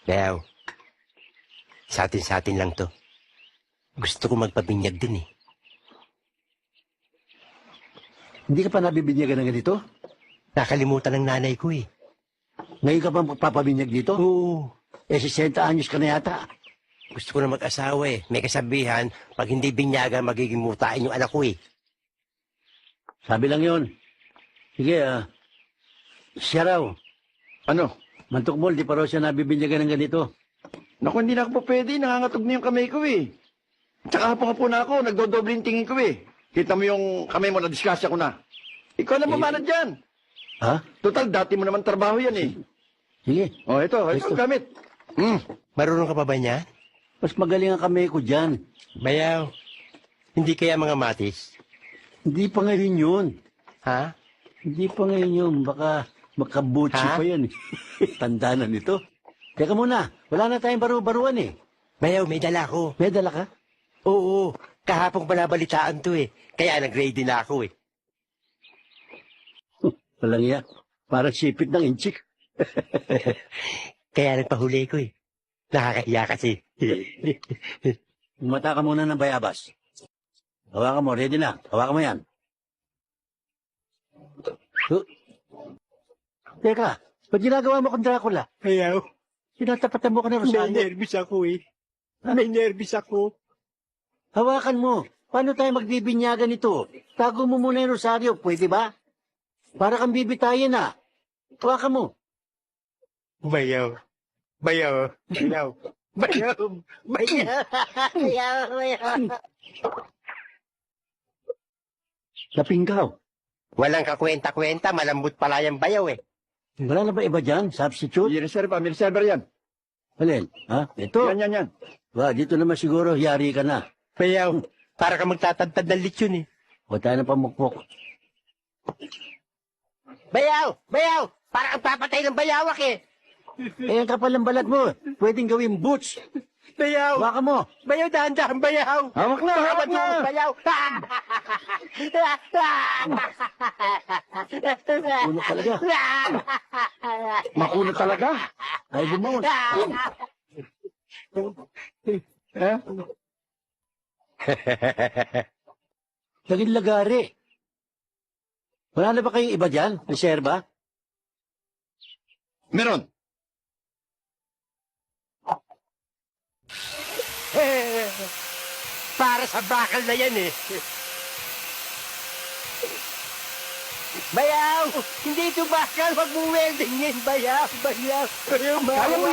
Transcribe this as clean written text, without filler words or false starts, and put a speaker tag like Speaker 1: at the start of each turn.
Speaker 1: Dayaw, sa atin lang to. Gusto ko magpabinyag din eh.
Speaker 2: Hindi ka pa nabibinyagan ng ganito?
Speaker 1: Nakalimutan ng nanay ko eh.
Speaker 2: Ngayon ka ba magpapabinyag dito?
Speaker 1: Oo.
Speaker 2: 60 anyos ka na yata.
Speaker 1: Gusto ko na mag-asawa eh. May kasabihan, pag hindi binyagan, magiging mutain yung anak ko eh.
Speaker 2: Sabi lang yon. Sige, siya raw.
Speaker 3: Ano?
Speaker 2: Mantukmol, di pa raw siya nabibinyagan ng ganito.
Speaker 3: Naku, hindi na ako pa pwede. Nangangatog na yung kamay ko eh. Tsaka hapon-hapon na ako, nagdodoble yung tingin ko eh. Kita mo yung kamay mo, na-discuss ko na. Ikaw na mamana dyan.
Speaker 2: Ha?
Speaker 3: Total, dati mo naman trabaho yan eh.
Speaker 2: Sige,
Speaker 3: Oh, ito ang gamit.
Speaker 1: Marunong ka pa ba niya?
Speaker 2: mas magaling ang kamay ko dyan.
Speaker 1: Bayaw, hindi kaya mga matis?
Speaker 2: Hindi pa ngayon yun.
Speaker 1: Ha?
Speaker 2: Hindi pa ngayon yun. Baka makabutsi
Speaker 1: Ha?
Speaker 2: pa yan. Tanda na nito. Teka muna, wala na tayong baru-baruan eh.
Speaker 1: Bayaw, may dala ko.
Speaker 2: May dala ka?
Speaker 1: Oo, kahapong panabalitaan to eh. Kaya nag-ready na ako eh.
Speaker 2: Walang iya. Parang sipit ng inchik.
Speaker 1: Kaya nagpahuli ko eh. Nakakahiya kasi.
Speaker 2: Umata ka muna ng bayabas. Hawakan mo, ready na. Hawakan mo yan. Teka, ba't ginagawa mo kang Dracula?
Speaker 1: Bayaw,
Speaker 2: Sinatapatan mo ka ng
Speaker 1: may
Speaker 2: Rosario.
Speaker 1: nervous ako eh. May nervous ako.
Speaker 2: Hawakan mo. Paano tayo magbibinyagan ito? Tago mo muna yung Rosario, pwede ba? Para kang bibitayin na. Hawakan mo.
Speaker 1: Bayaw. Bayaw. Bayaw. Bayaw. Bayaw.
Speaker 2: Napinggaw.
Speaker 1: Walang kakwenta-kwenta, malambot pala yung bayaw eh.
Speaker 2: Wala na ba iba dyan? Substitute?
Speaker 3: May reserver yan.
Speaker 2: Alin? Ha? Ito?
Speaker 3: Yan.
Speaker 2: Dito naman siguro, yari ka na.
Speaker 1: Bayaw, para ka magtatantad ng lechon eh.
Speaker 2: Huwag tayo na pamukpok.
Speaker 1: Bayaw! Bayaw! Para kang papatay ng bayawak eh.
Speaker 2: Eh, ang kapal ng balat mo. Pwedeng gawing boots.
Speaker 1: Bayaw!
Speaker 2: Hawakan mo.
Speaker 1: Bayaw, dahan-dahan, bayaw!
Speaker 3: Hawak na,
Speaker 1: Baka
Speaker 3: hawak na!
Speaker 1: madungog, bayaw!
Speaker 2: Ulo talaga.
Speaker 3: Makulo talaga.
Speaker 2: Ay, bumawas.
Speaker 3: Eh?
Speaker 2: Naging lagari. Wala na ba kayong iba dyan? Reserva?
Speaker 3: Meron.
Speaker 1: Para sa bakal na yan eh. Bayaw! Hindi ito bakal, wag mo welding yan, bayaw! Bayaw! Bayaw!